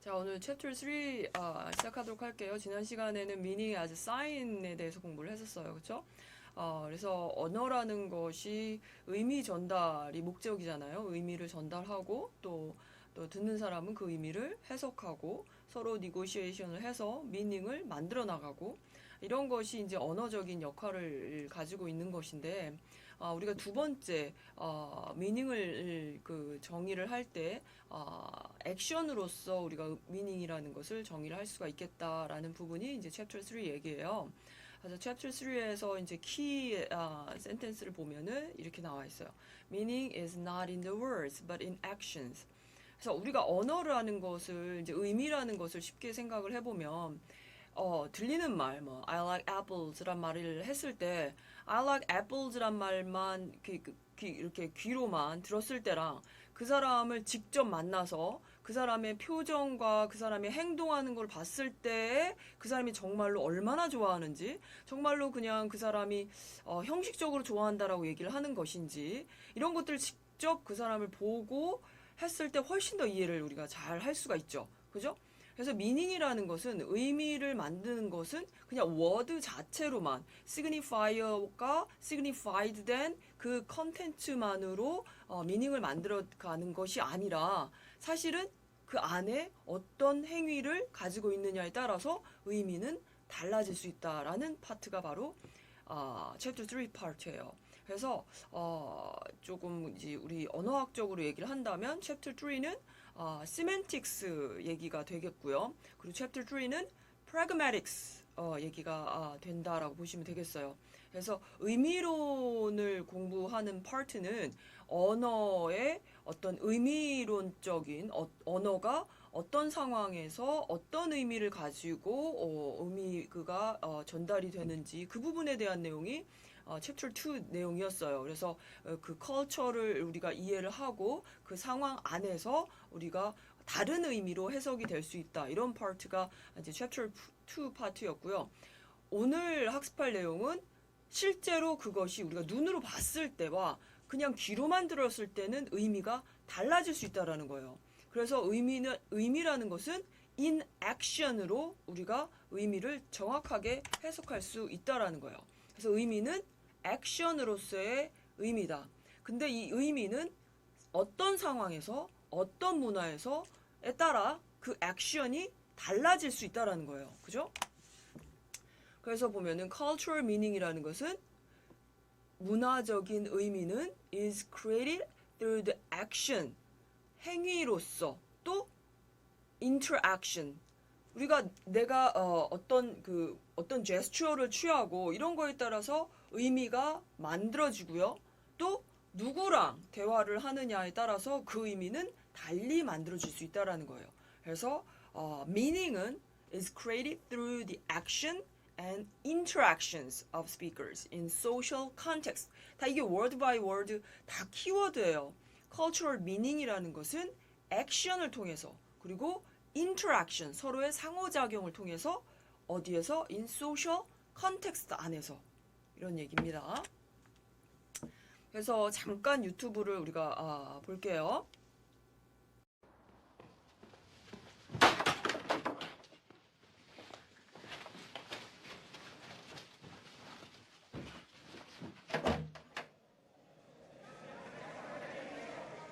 자, 오늘 챕터 3 시작하도록 할게요. 지난 시간에는 meaning as sign에 대해서 공부를 했었어요. 그렇죠? 그래서 언어라는 것이 의미 전달이 목적이잖아요. 의미를 전달하고 또 듣는 사람은 그 의미를 해석하고 서로 니고시에이션을 해서 미닝을 만들어 나가고 이런 것이 이제 언어적인 역할을 가지고 있는 것인데 우리가 두 번째 미닝을 그 정의를 할 때 액션으로서 우리가 미닝이라는 것을 정의를 할 수가 있겠다라는 부분이 이제 챕터 3 얘기예요. 그래서 챕터 3에서 이제 키 센텐스를 보면은 이렇게 나와 있어요. Meaning is not in the words, but in actions. 그래서 우리가 언어라는 것을 이제 의미라는 것을 쉽게 생각을 해보면 들리는 말, 뭐 I like apples란 말을 했을 때 I like apples란 말만 이렇게 귀로만 들었을 때랑 그 사람을 직접 만나서 그 사람의 표정과 그 사람이 행동하는 걸 봤을 때 그 사람이 정말로 얼마나 좋아하는지, 정말로 그냥 그 사람이 형식적으로 좋아한다라고 얘기를 하는 것인지 이런 것들을 직접 그 사람을 보고 했을 때 훨씬 더 이해를 우리가 잘 할 수가 있죠. 그죠? 그래서 미닝이라는 것은 의미를 만드는 것은 그냥 워드 자체로만 signifier가 signified 된 그 컨텐츠만으로 미닝을 만들어가는 것이 아니라 사실은 그 안에 어떤 행위를 가지고 있느냐에 따라서 의미는 달라질 수 있다라는 파트가 바로 챕터 3 파트예요. 그래서 조금 이제 우리 언어학적으로 얘기를 한다면 챕터 3는 semantics 얘기가 되겠고요. 그리고 챕터 3는 pragmatics 얘기가 된다라고 보시면 되겠어요. 그래서 의미론을 공부하는 파트는 언어의 어떤 의미론적인 언어가 어떤 상황에서 어떤 의미를 가지고 의미가 전달이 되는지 그 부분에 대한 내용이 챕터 2 내용이었어요. 그래서 그 컬처를 우리가 이해를 하고 그 상황 안에서 우리가 다른 의미로 해석이 될 수 있다. 이런 파트가 이제 챕터 2 파트였고요. 오늘 학습할 내용은 실제로 그것이 우리가 눈으로 봤을 때와 그냥 귀로만 들었을 때는 의미가 달라질 수 있다라는 거예요. 그래서 의미라는 것은 in action으로 우리가 의미를 정확하게 해석할 수 있다라는 거예요. 그래서 의미는 액션으로서의 의미다. 근데 이 의미는 어떤 상황에서 어떤 문화에서에 따라 그 액션이 달라질 수 있다라는 거예요. 그죠? 그래서 보면은 cultural meaning이라는 것은 문화적인 의미는 is created through the action 행위로서 또 interaction 내가 어떤 제스처를 취하고 이런 거에 따라서 의미가 만들어지고요. 또 누구랑 대화를 하느냐에 따라서 그 의미는 달리 만들어질 수 있다라는 거예요. 그래서 meaning은 is created through the action and interactions of speakers in social context. 다 이게 word by word 다 키워드예요. cultural meaning이라는 것은 액션을 통해서 그리고 interaction 서로의 상호작용을 통해서 어디에서 in social context 안에서 이런 얘기입니다. 그래서 잠깐 유튜브를 우리가 볼게요.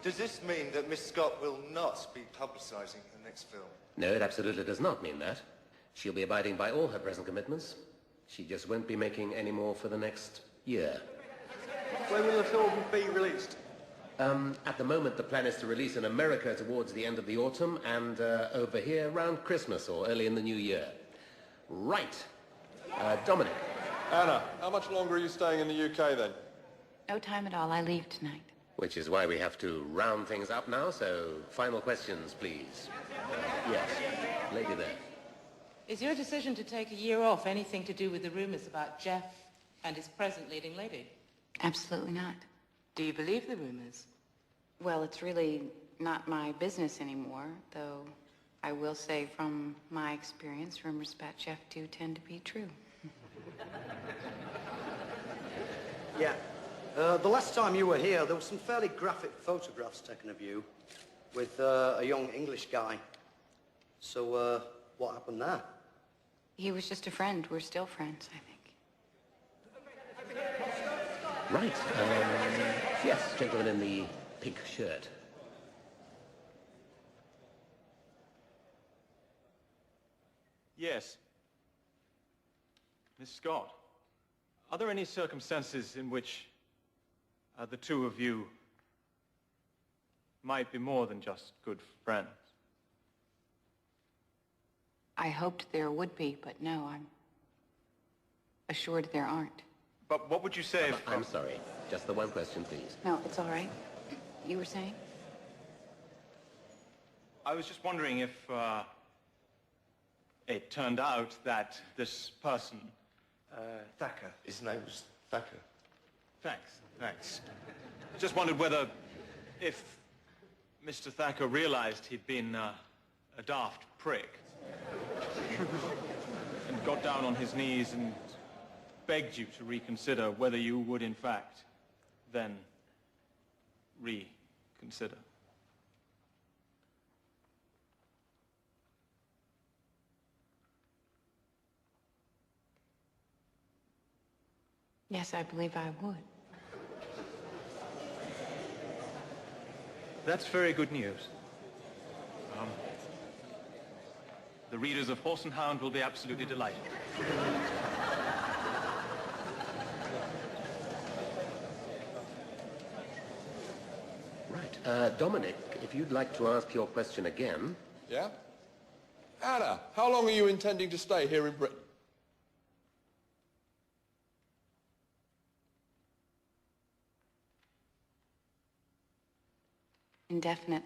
Does this mean that Miss Scott will not be publicising her next film? No, it absolutely does not mean that. She'll be abiding by all her present commitments. She just won't be making any more for the next year. When will the film be released? At the moment, the plan is to release in America towards the end of the autumn and over here around Christmas or early in the new year. Right. Dominic. Anna, how much longer are you staying in the UK then? No time at all. I leave tonight. Which is why we have to round things up now, so final questions, please. Yes, lady there. Is your decision to take a year off anything to do with the rumours about Jeff and his present leading lady? Absolutely not. Do you believe the rumours? Well, it's really not my business anymore, though I will say from my experience, rumors about Jeff do tend to be true. Yeah. The last time you were here, there were some fairly graphic photographs taken of you with a young English guy. So, what happened there? He was just a friend. We're still friends, I think. Right. Yes, gentleman in the pink shirt. Yes. Miss Scott, are there any circumstances in which the two of you might be more than just good friends? I hoped there would be, but no, I'm assured there aren't. But what would you say if... I'm sorry. Just the one question, please. No, it's all right. You were saying? I was just wondering if it turned out that this person... Thacker. His name was Thacker. Thanks. Just wondered whether, if Mr. Thacker realized he'd been a daft prick and got down on his knees and begged you to reconsider whether you would in fact then reconsider. Yes, I believe I would. That's very good news. The readers of Horse and Hound will be absolutely delighted. Right. Dominic, if you'd like to ask your question again. Yeah? Anna, how long are you intending to stay here in Britain? Indefinite.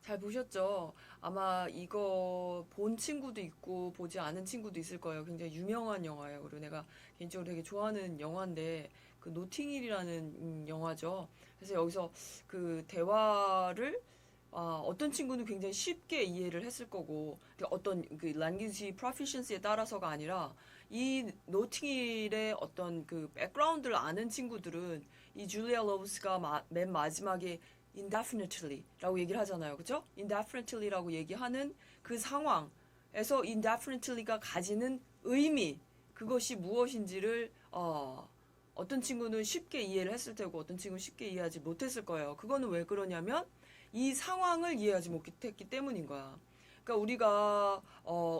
잘 보셨죠? 아마 이거 본 친구도 있고 보지 않은 친구도 있을 거예요. 굉장히 유명한 영화예요. 그리고 내가 개인적으로 되게 좋아하는 영화인데 그 노팅힐이라는 영화죠. 그래서 여기서 그 대화를 어떤 친구는 굉장히 쉽게 이해를 했을 거고 어떤 그 language proficiency에 따라서가 아니라 이 노팅힐의 어떤 그 백그라운드를 아는 친구들은 이 줄리아 로버츠가 맨 마지막에 indefinitely라고 얘기를 하잖아요. 그죠? indefinitely라고 얘기하는 그 상황에서 indefinitely가 가지는 의미, 그것이 무엇인지를 어떤 친구는 쉽게 이해를 했을 테고 어떤 친구는 쉽게 이해하지 못했을 거예요. 그거는 왜 그러냐면 이 상황을 이해하지 못했기 때문인 거야. 그러니까 우리가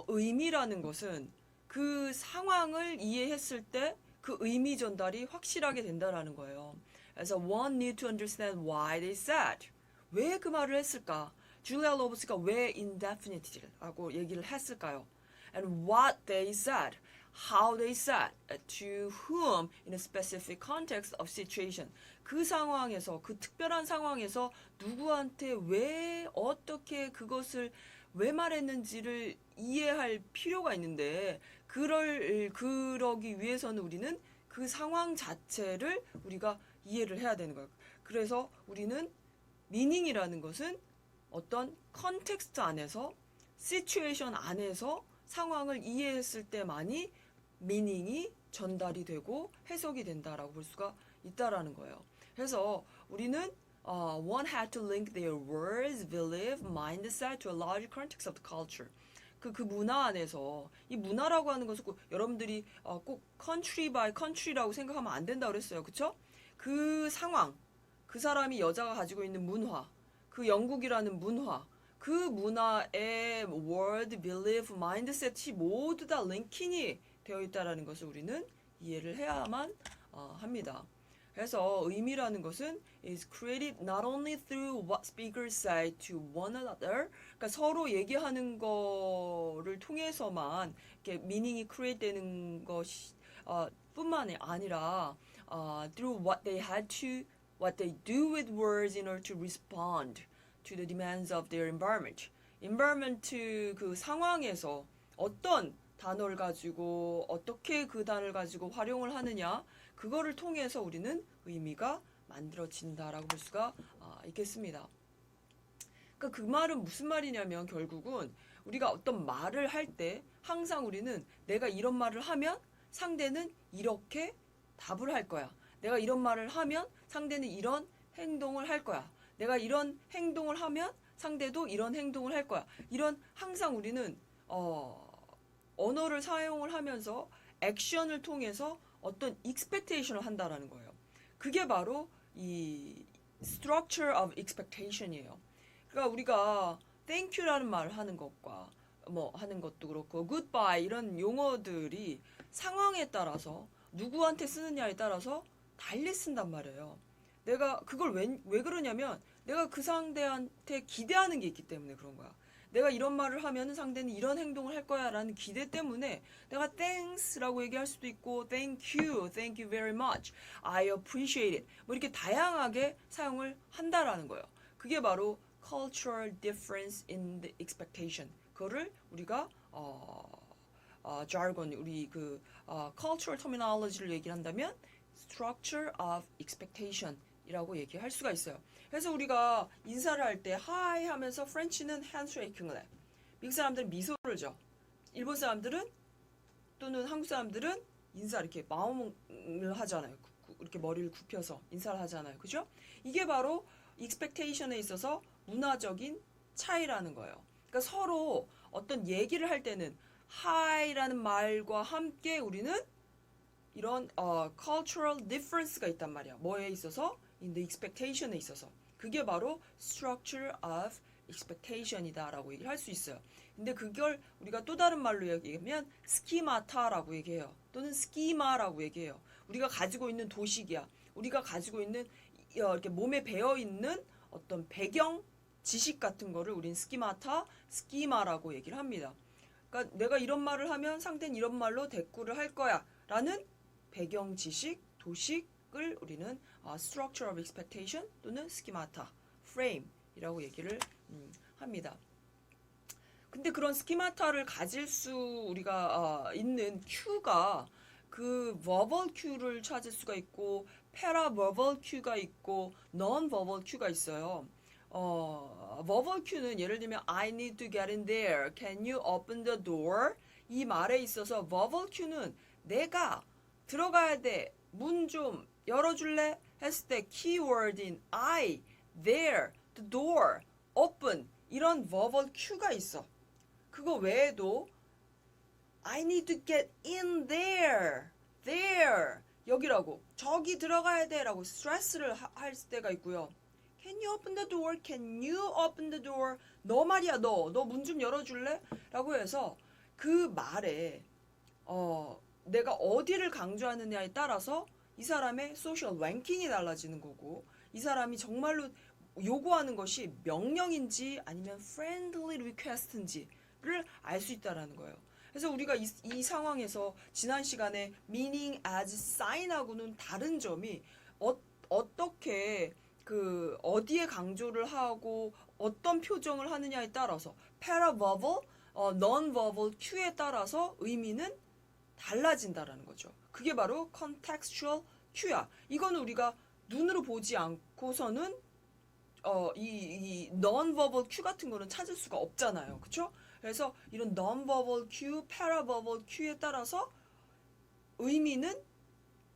의미라는 것은 그 상황을 이해했을 때 그 의미 전달이 확실하게 된다라는 거예요. 그래서 one need to understand why they said. 왜 그 말을 했을까? 줄리아 로버츠가 왜 indefinite라고 얘기를 했을까요? And what they said. How they said. To whom in a specific context of situation. 그 상황에서, 그 특별한 상황에서 누구한테 왜 어떻게 그것을 왜 말했는지를 이해할 필요가 있는데 그러기 위해서는 우리는 그 상황 자체를 우리가 이해를 해야 되는 거예요. 그래서 우리는 미닝이라는 것은 어떤 컨텍스트 안에서 시츄에이션 안에서 상황을 이해했을 때만이 미닝이 전달이 되고 해석이 된다라고 볼 수가 있다라는 거예요. 그래서 우리는 one had to link their words, belief, mindset to a larger context of the culture. 그 문화 안에서 이 문화라고 하는 것은 여러분들이 꼭 country by country라고 생각하면 안 된다고 그랬어요. 그쵸? 그 상황, 그 사람이 여자가 가지고 있는 문화, 그 영국이라는 문화, 그 문화의 word, belief, mindset이 모두 다 링킹이 되어 있다는 것을 우리는 이해를 해야만 합니다. 그래서 의미라는 것은 is created not only through what speakers say to one another, 그러니까 서로 얘기하는 거를 통해서만 이렇게 meaning이 create 되는 것이 뿐만이 아니라 through what they do with words in order to respond to the demands of their environment. environment 그 상황에서 어떤 단어를 가지고 어떻게 그 단어를 가지고 활용을 하느냐, 그거를 통해서 우리는 의미가 만들어진다라고 볼 수가 있겠습니다. 그러니까 그 말은 무슨 말이냐면 결국은 우리가 어떤 말을 할 때 항상 우리는 내가 이런 말을 하면 상대는 이렇게 답을 할 거야. 내가 이런 말을 하면 상대는 이런 행동을 할 거야. 내가 이런 행동을 하면 상대도 이런 행동을 할 거야. 이런 항상 우리는 언어를 사용을 하면서 액션을 통해서 어떤 expectation을 한다라는 거예요. 그게 바로 이 structure of expectation이에요. 그러니까 우리가 thank you라는 말을 하는 것과 뭐 하는 것도 그렇고 goodbye 이런 용어들이 상황에 따라서 누구한테 쓰느냐에 따라서 달리 쓴단 말이에요. 내가 그걸 왜 그러냐면 내가 그 상대한테 기대하는 게 있기 때문에 그런 거야. 내가 이런 말을 하면은 상대는 이런 행동을 할 거야 라는 기대 때문에 내가 thanks라고 얘기할 수도 있고 thank you very much, I appreciate it 뭐 이렇게 다양하게 사용을 한다라는 거예요. 그게 바로 cultural difference in the expectation. 그거를 우리가 jargon 우리 cultural terminology를 얘기를 한다면 structure of expectation 이라고 얘기할 수가 있어요. 그래서 우리가 인사를 할 때 hi 하면서 프렌치는 handshake을 해. 미국 사람들은 미소를 줘. 일본 사람들은 또는 한국 사람들은 인사 이렇게 마음을 하잖아요. 이렇게 머리를 굽혀서 인사를 하잖아요. 그죠? 이게 바로 expectation에 있어서 문화적인 차이라는 거예요. 그러니까 서로 어떤 얘기를 할 때는 hi라는 말과 함께 우리는 이런 cultural difference가 있단 말이야. 뭐에 있어서? in the expectation에 있어서. 그게 바로 structure of expectation이다라고 얘기를 할 수 있어요. 근데 그걸 우리가 또 다른 말로 얘기하면 스키마타라고 얘기해요. 또는 스키마라고 얘기해요. 우리가 가지고 있는 도식이야. 우리가 가지고 있는 이렇게 몸에 배어 있는 어떤 배경 지식 같은 거를 우린 스키마타, 스키마라고 얘기를 합니다. 그러니까 내가 이런 말을 하면 상대는 이런 말로 대꾸를 할 거야 라는 배경 지식, 도식을 우리는 structure of expectation 또는 schemata, frame이라고 얘기를 합니다. 근데 그런 스키마타를 가질 수 우리가 있는 큐가 그 verbal 큐를 찾을 수가 있고 paraverbal 큐가 있고 non-verbal 큐가 있어요. verbal 큐는 예를 들면 I need to get in there. Can you open the door? 이 말에 있어서 verbal 큐는 내가 들어가야 돼. 문 좀 열어줄래? 했을 때 keyword인 I, there, the door, open 이런 verbal cue가 있어. 그거 외에도 I need to get in there, there 여기라고 저기 들어가야 돼라고 스트레스를 할 때가 있고요. Can you open the door? Can you open the door? 너 말이야 너 문 좀 열어줄래? 라고 해서 그 말에 내가 어디를 강조하느냐에 따라서 이 사람의 소셜 랭킹이 달라지는 거고 이 사람이 정말로 요구하는 것이 명령인지 아니면 friendly request인지를 알 수 있다라는 거예요. 그래서 우리가 이 상황에서 지난 시간에 meaning as sign하고는 다른 점이 어떻게 어디에 강조를 하고 어떤 표정을 하느냐에 따라서 paraverbal, non-verbal cue에 따라서 의미는 달라진다라는 거죠. 그게 바로 contextual cue야. 이거는 우리가 눈으로 보지 않고서는 이 non-verbal cue 같은 거는 찾을 수가 없잖아요. 그렇죠? 그래서 이런 non-verbal cue, paraverbal cue에 따라서 의미는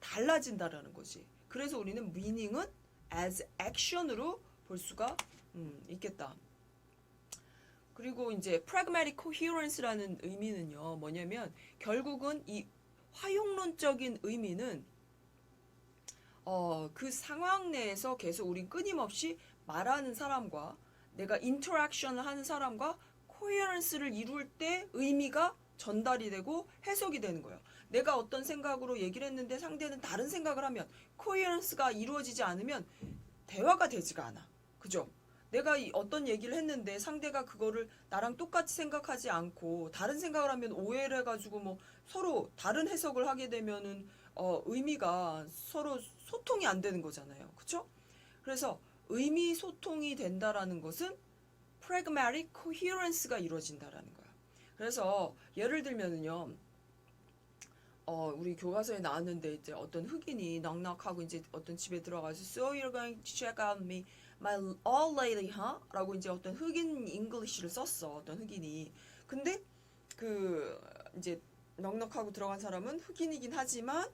달라진다라는 거지. 그래서 우리는 meaning은 as action으로 볼 수가 있겠다. 그리고 이제 pragmatic coherence라는 의미는요. 뭐냐면 결국은 이 화용론적인 의미는 그 상황 내에서 계속 우린 끊임없이 말하는 사람과 내가 인터랙션을 하는 사람과 코헤런스를 이룰 때 의미가 전달이 되고 해석이 되는 거예요. 내가 어떤 생각으로 얘기를 했는데 상대는 다른 생각을 하면 코헤런스가 이루어지지 않으면 대화가 되지가 않아. 그죠? 내가 어떤 얘기를 했는데 상대가 그거를 나랑 똑같이 생각하지 않고 다른 생각을 하면 오해를 해가지고 뭐 서로 다른 해석을 하게 되면은 의미가 서로 소통이 안 되는 거잖아요. 그쵸? 그래서 의미 소통이 된다라는 것은 pragmatic coherence가 이루어진다라는 거야. 그래서 예를 들면은요, 우리 교과서에 나왔는데 이제 어떤 흑인이 넉넉하고 이제 어떤 집에 들어가서 So you're going to check out me, my old lady, huh? 라고 이제 어떤 흑인 잉글리시를 썼어. 어떤 흑인이. 근데 이제 넉넉하고 들어간 사람은 흑인이긴 하지만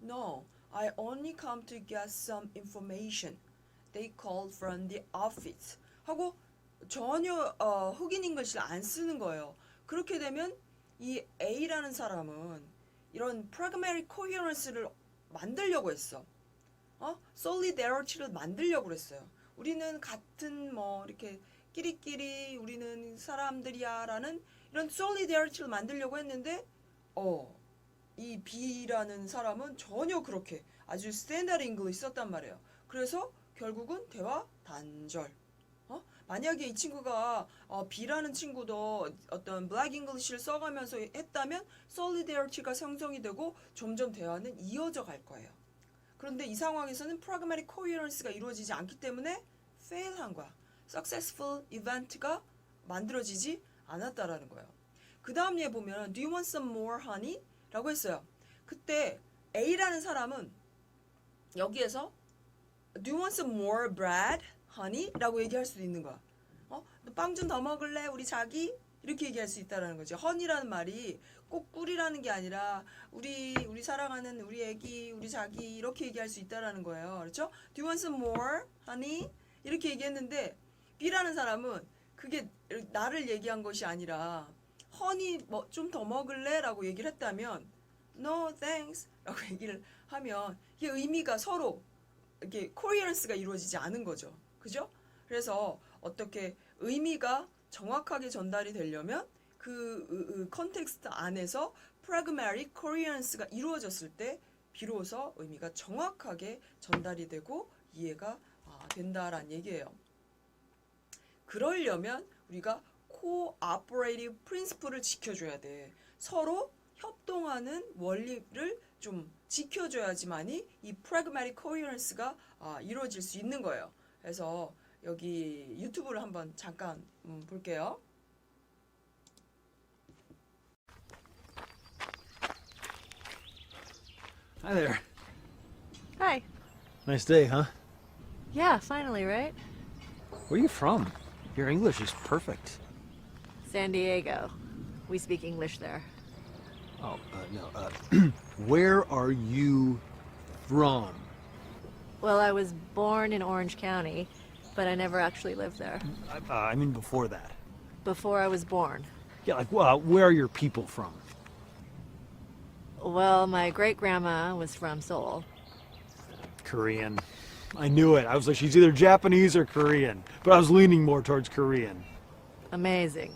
no, I only come to get some information. They called from the office. 하고 전혀 흑인 잉글리시를 안 쓰는 거예요. 그렇게 되면 이 A라는 사람은 이런 pragmatic coherence를 만들려고 했어. solidarity를 만들려고 그랬어요. 우리는 같은 뭐 이렇게 끼리끼리 우리는 사람들이야라는 이런 solidarity를 만들려고 했는데 이 B라는 사람은 전혀 그렇게 아주 스탠다드 잉글리시 썼단 말이에요. 그래서 결국은 대화 단절. 만약에 이 친구가 B라는 친구도 어떤 블랙 잉글리시를 써가면서 했다면 solidarity가 형성이 되고 점점 대화는 이어져 갈 거예요. 그런데 이 상황에서는 pragmatic coherence가 이루어지지 않기 때문에 fail한 거야. successful event가 만들어지지 않았다라는 거예요. 그 다음 예에 보면 do you want some more honey? 라고 했어요. 그때 A라는 사람은 여기에서 do you want some more bread? honey? 라고 얘기할 수도 있는 거야. 빵 좀 더 먹을래? 우리 자기? 이렇게 얘기할 수 있다는 거죠. honey라는 말이 꼭 꿀이라는 게 아니라 우리 사랑하는 우리 애기, 우리 자기 이렇게 얘기할 수 있다는 거예요. 그렇죠? Do you want some more honey? 이렇게 얘기했는데 B라는 사람은 그게 나를 얘기한 것이 아니라 honey 뭐 좀 더 먹을래? 라고 얘기를 했다면 no thanks 라고 얘기를 하면 이게 의미가 서로 이렇게 coherence가 이루어지지 않은 거죠. 그죠? 그래서 어떻게 의미가 정확하게 전달이 되려면 그 컨텍스트 안에서 pragmatic coherence가 이루어졌을 때 비로소 의미가 정확하게 전달이 되고 이해가 된다라는 얘기예요. 그러려면 우리가 cooperative principle을 지켜줘야 돼. 서로 협동하는 원리를 좀 지켜줘야지만이 이 pragmatic coherence가 이루어질 수 있는 거예요. 그래서 여기 유튜브를 한번 잠깐 볼게요. Hi there. Hi. Nice day, huh? Yeah, finally, right? Where are you from? Your English is perfect. San Diego. We speak English there. Oh, no. Where are you from? Well, I was born in Orange County, but I never actually lived there. I mean before that. Before I was born. Yeah, like, where are your people from? Well, my great-grandma was from Seoul. Korean. I knew it. I was like, she's either Japanese or Korean. But I was leaning more towards Korean. Amazing.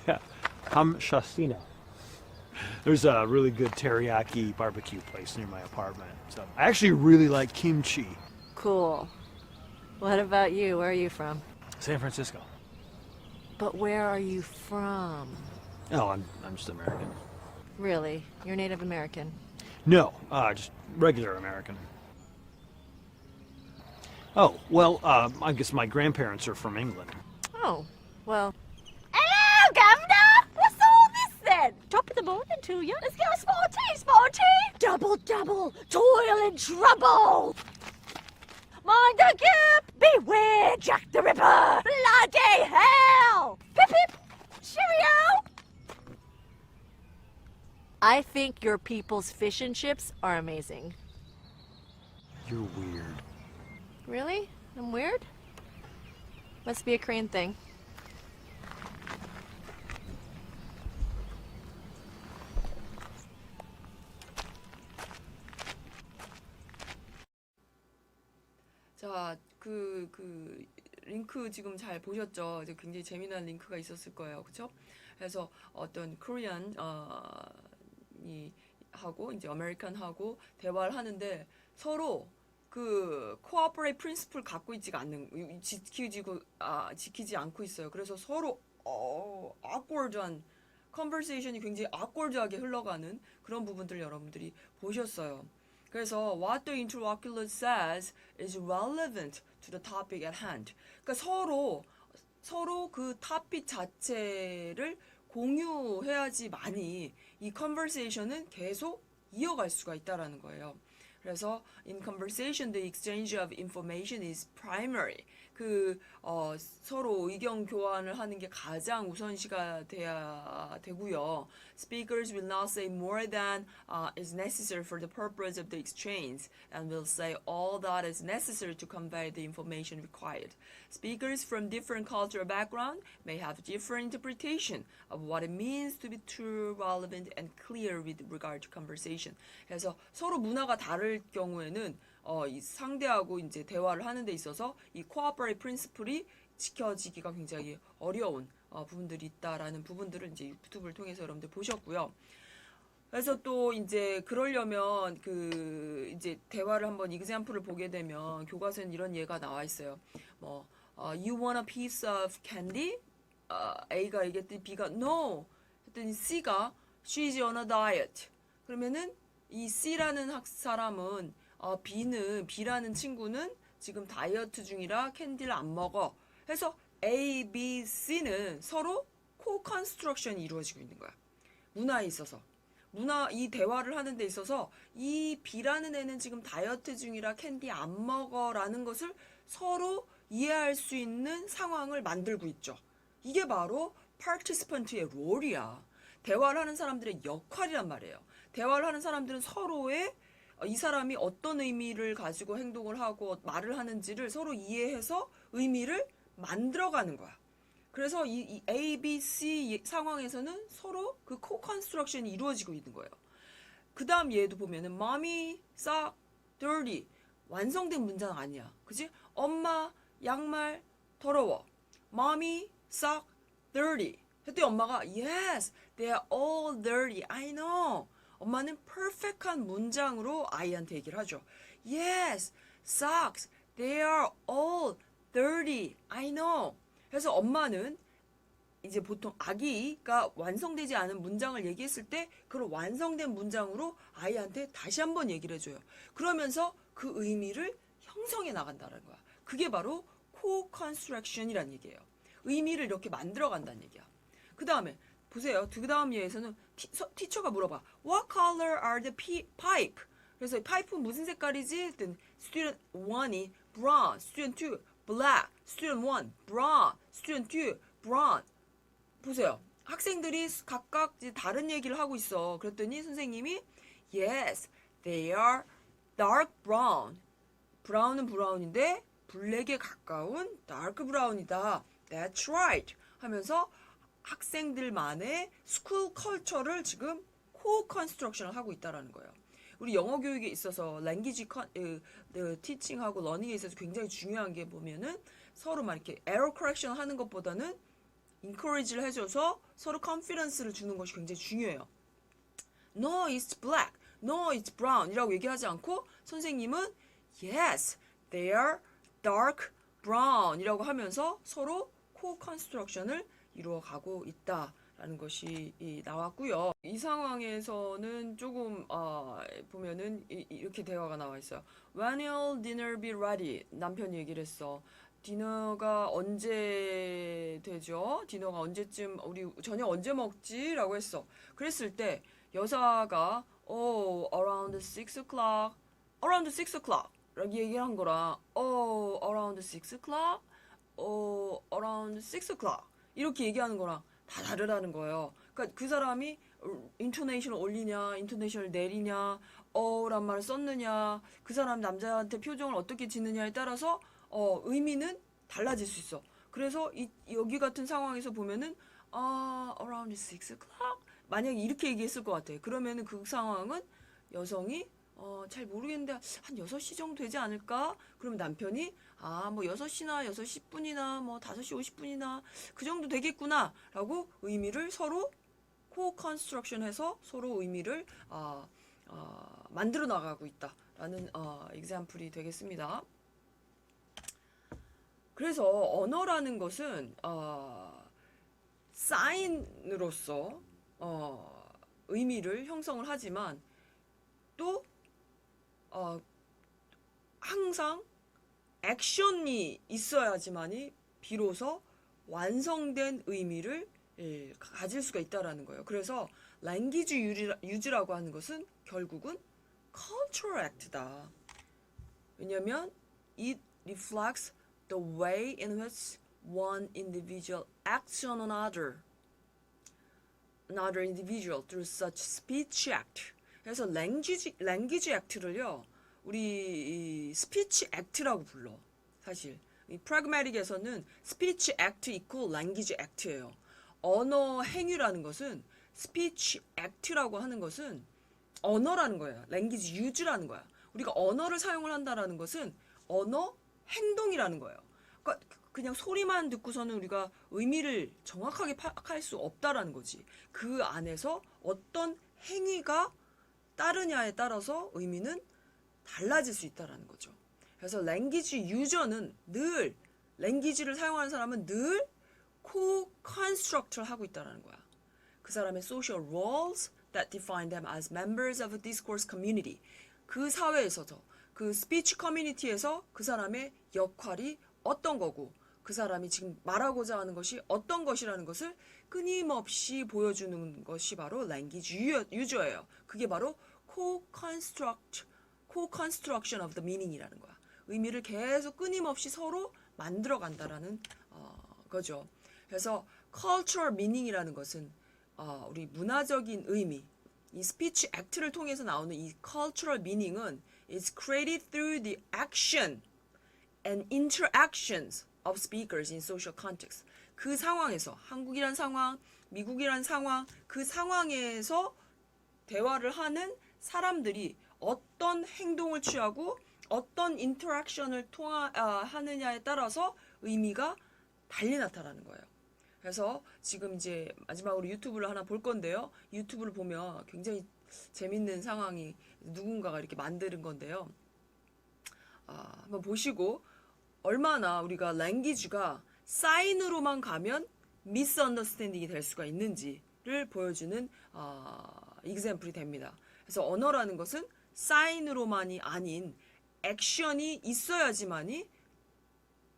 Yeah. Hamshasina. There's a really good teriyaki barbecue place near my apartment. So I actually really like kimchi. Cool. What about you? Where are you from? San Francisco. But where are you from? Oh, I'm just American. Really? You're Native American? No, just regular American. Oh, well, I guess my grandparents are from England. Oh, well. Hello, Governor! What's all this then? Top of the morning to you. Let's get a small tea. Double, toil and trouble. Mind the gap! Beware, Jack the Ripper! Bloody hell! Pip pip! Cheerio! I think your people's fish and chips are amazing. You're weird. Really? I'm weird? Must be a Korean thing. 자, 그 링크 지금 잘 보셨죠? 이제 굉장히 재미난 링크가 있었을 거예요. 그렇죠? 그래서 어떤 코리안 이 하고 이제 아메리칸하고 대화를 하는데 서로 그 코어퍼레이트 프린시플 갖고 있지가 않는 지키지 않고 있어요. 그래서 서로 awkward한 컨버세이션이 굉장히 awkward하게 흘러가는 그런 부분들 여러분들이 보셨어요. 그래서 what the interlocutor says is relevant to the topic at hand. 그러니까 서로 그 topic 자체를 공유해야지만이 이 conversation은 계속 이어갈 수가 있다라는 거예요. 그래서 in conversation the exchange of information is primary. 서로 의견 교환을 하는 게 가장 우선시가 돼야 되고요. Speakers will not say more than is necessary for the purpose of the exchange and will say all that is necessary to convey the information required. Speakers from different cultural background may have different interpretation of what it means to be true, relevant, and clear with regard to conversation. 그래서 서로 문화가 다를 경우에는 이 상대하고 이제 대화를 하는 데 있어서 이 cooperative principle이 지켜지기가 굉장히 어려운 부분들이 있다라는 부분들을 이제 유튜브를 통해서 여러분들 보셨고요. 그래서 또 이제 그러려면 이제 대화를 한번 example을 보게 되면 교과서엔 이런 예가 나와 있어요. You want a piece of candy? A가 얘기했더니 B가 no. 했더니 C가 she's on a diet. 그러면은 이 C라는 사람은 B라는 친구는 지금 다이어트 중이라 캔디를 안 먹어. 해서 A, B, C는 서로 co-construction이 이루어지고 있는 거야. 문화에 있어서. 이 대화를 하는 데 있어서 이 B라는 애는 지금 다이어트 중이라 캔디 안 먹어라는 것을 서로 이해할 수 있는 상황을 만들고 있죠. 이게 바로 participant의 롤이야. 대화를 하는 사람들의 역할이란 말이에요. 대화를 하는 사람들은 서로의 이 사람이 어떤 의미를 가지고 행동을 하고 말을 하는지를 서로 이해해서 의미를 만들어가는 거야. 그래서 이 A, B, C 상황에서는 서로 그 co-construction이 이루어지고 있는 거예요. 그 다음 얘도 보면은 Mommy sock dirty. 완성된 문장 아니야. 그치? 엄마 양말 더러워. Mommy sock dirty. 했더니 엄마가 Yes, they are all dirty. I know. 엄마는 perfect한 문장으로 아이한테 얘기를 하죠. Yes, socks, they are all dirty. I know. 그래서 엄마는 이제 보통 아기가 완성되지 않은 문장을 얘기했을 때 그걸 완성된 문장으로 아이한테 다시 한번 얘기를 해줘요. 그러면서 그 의미를 형성해 나간다는 거야. 그게 바로 co-construction이라는 얘기예요. 의미를 이렇게 만들어간다는 얘기야. 그 다음에 보세요. 그 다음 예에서는 티처가 물어봐. What color are the pipe? 그래서 파이프 무슨 색깔이지? 했더니 Student 1이 brown, Student 2 black, Student 1 brown, Student 2 brown. 보세요. 학생들이 각각 다른 얘기를 하고 있어. 그랬더니 선생님이 Yes, they are dark brown. 브라운은 브라운인데 블랙에 가까운 dark brown이다. That's right. 하면서 학생들만의 스쿨 컬처를 지금 co-construction을 하고 있다라는 거예요. 우리 영어 교육에 있어서 language teaching하고 learning에 있어서 굉장히 중요한 게 보면은 서로 막 이렇게 error correction 하는 것보다는 encourage를 해줘서 서로 confidence를 주는 것이 굉장히 중요해요. No, it's black. No, it's brown. 이라고 얘기하지 않고 선생님은 Yes, they are dark brown. 이라고 하면서 서로 co-construction을 이루어가고 있다라는 것이 나왔고요. 이 상황에서는 조금 보면은 이렇게 대화가 나와 있어요. When will dinner be ready? 남편이 얘기를 했어. 디너가 언제 되죠? 디너가 언제쯤 우리 저녁 언제 먹지? 라고 했어. 그랬을 때 여자가 around 6 o'clock around 6 o'clock 라고 얘기를 한 거라 around 6 o'clock around 6 o'clock 이렇게 얘기하는 거랑 다 다르다는 거예요. 그러니까 그 사람이 인토네이션을 올리냐, 인토네이션을 내리냐, 란 말을 썼느냐, 그 사람 남자한테 표정을 어떻게 짓느냐에 따라서 의미는 달라질 수 있어. 그래서 여기 같은 상황에서 보면은 around 6 o'clock 만약에 이렇게 얘기했을 것 같아. 그러면은 그 상황은 여성이 잘 모르겠는데 한 6시 정도 되지 않을까? 그럼 남편이 뭐 6시나 6시 10분이나 뭐 5시 50분이나 그 정도 되겠구나 라고 의미를 서로 co-construction 해서 서로 의미를 만들어 나가고 있다라는 example이 되겠습니다. 그래서 언어라는 것은 사인으로서 의미를 형성을 하지만 또 항상 액션이 있어야지만이 비로소 완성된 의미를 가질 수가 있다라는 거예요. 그래서 language use라고 하는 것은 결국은 cultural act다. 왜냐하면 it reflects the way in which one individual acts on another individual through such speech act. 그래서 language act를요, 우리 speech act라고 불러. 사실 이 pragmatic에서는 speech act equal language act예요. 언어 행위라는 것은 speech act라고 하는 것은 언어라는 거예요. language use라는 거야. 우리가 언어를 사용을 한다라는 것은 언어 행동이라는 거예요. 그러니까 그냥 소리만 듣고서는 우리가 의미를 정확하게 파악할 수 없다라는 거지. 그 안에서 어떤 행위가 따르냐에 따라서 의미는 달라질 수 있다라는 거죠. 그래서 language user는 늘 language를 사용하는 사람은 늘 co-construct를 하고 있다라는 거야. 그 사람의 social roles that define them as members of a discourse community. 그 사회에서도 그 speech community에서 그 사람의 역할이 어떤 거고 그 사람이 지금 말하고자 하는 것이 어떤 것이라는 것을 끊임없이 보여주는 것이 바로 language user예요. 그게 바로 co-construction of the meaning이라는 거야. 의미를 계속 끊임없이 서로 만들어 간다라는 거죠. 그래서 cultural meaning이라는 것은 우리 문화적인 의미, 이 speech act를 통해서 나오는 이 cultural meaning은 is created through the action and interactions of speakers in social context. 그 상황에서 한국이란 상황, 미국이란 상황, 그 상황에서 대화를 하는 사람들이 어떤 행동을 취하고 어떤 인터랙션을 하느냐에 따라서 의미가 달리 나타나는 거예요. 그래서 지금 이제 마지막으로 유튜브를 하나 볼 건데요. 유튜브를 보면 굉장히 재밌는 상황이 누군가가 이렇게 만드는 건데요. 한번 보시고 얼마나 우리가 랭귀지가 사인으로만 가면 미스언더스탠딩이 될 수가 있는지를 보여주는 example이 됩니다. 그래서 언어라는 것은 사인으로만이 아닌 액션이 있어야지만이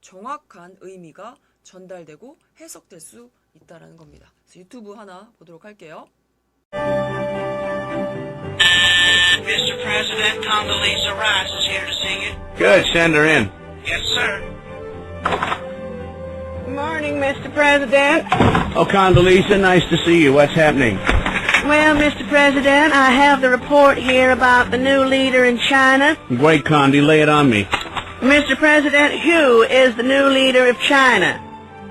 정확한 의미가 전달되고 해석될 수 있다는 겁니다. 그래서 유튜브 하나 보도록 할게요. Mr. President, Condoleezza Rice is here to see you. Good, send her in. Yes, sir. Morning, Mr. President. Oh, Condoleezza, nice to see you. What's happening? Well, Mr. President, I have the report here about the new leader in China. Great, Condi, lay it on me. Mr. President, who is the new leader of China?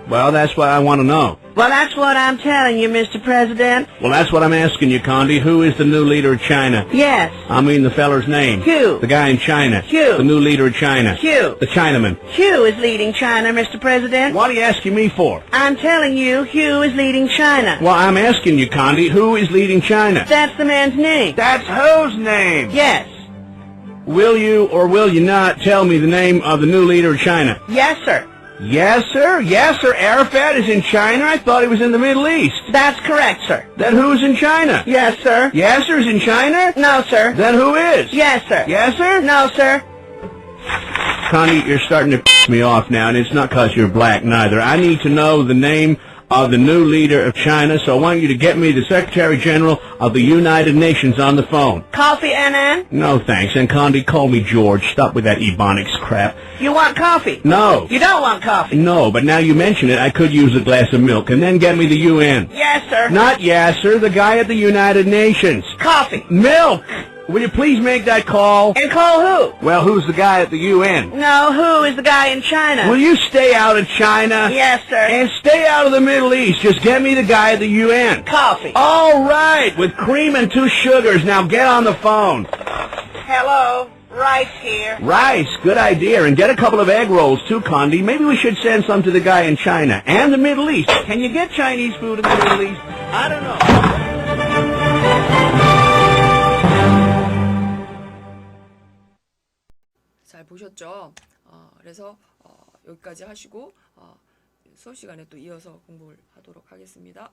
Well, that's what I want to know. Well, that's what I'm telling you, Mr. President. Well, that's what I'm asking you, Condi. Who is the new leader of China? Yes. I mean the feller's name. Hugh. The guy in China. Hugh. The new leader of China. Hugh. The Chinaman. Hugh is leading China, Mr. President. What are you asking me for? I'm telling you, Hugh is leading China. Well, I'm asking you, Condi, who is leading China? That's the man's name. That's whose name? Yes. Will you or will you not tell me the name of the new leader of China? Yes, sir. Yes, sir. Yes, sir. Arafat is in China. I thought he was in the Middle East. That's correct, sir. Then who's in China? Yes, sir. Yasser is in China? No, sir. Then who is? Yes, sir. Yasser? No, sir. Connie, you're starting to piss me off now, and it's not 'cause you're black, neither. I need to know the name of the new leader of China, so I want you to get me the Secretary General of the United Nations on the phone. Coffee, Annan? No, thanks. And Condi, call me George. Stop with that Ebonics crap. You want coffee? No. You don't want coffee? No, but now you mention it, I could use a glass of milk. And then get me the UN. Yes, sir. Not Yasser, the guy at the United Nations. Coffee. Milk! Will you please make that call? And call who? Well, who's the guy at the UN? No, who is the guy in China? Will you stay out of China? Yes, sir. And stay out of the Middle East. Just get me the guy at the UN. Coffee. All right, with cream and 2 sugars. Now get on the phone. Hello. Rice here. Rice, good idea. And get a couple of egg rolls, too, Condi. Maybe we should send some to the guy in China and the Middle East. Can you get Chinese food in the Middle East? I don't know. 잘 보셨죠? 그래서 여기까지 하시고 수업 시간에 또 이어서 공부를 하도록 하겠습니다.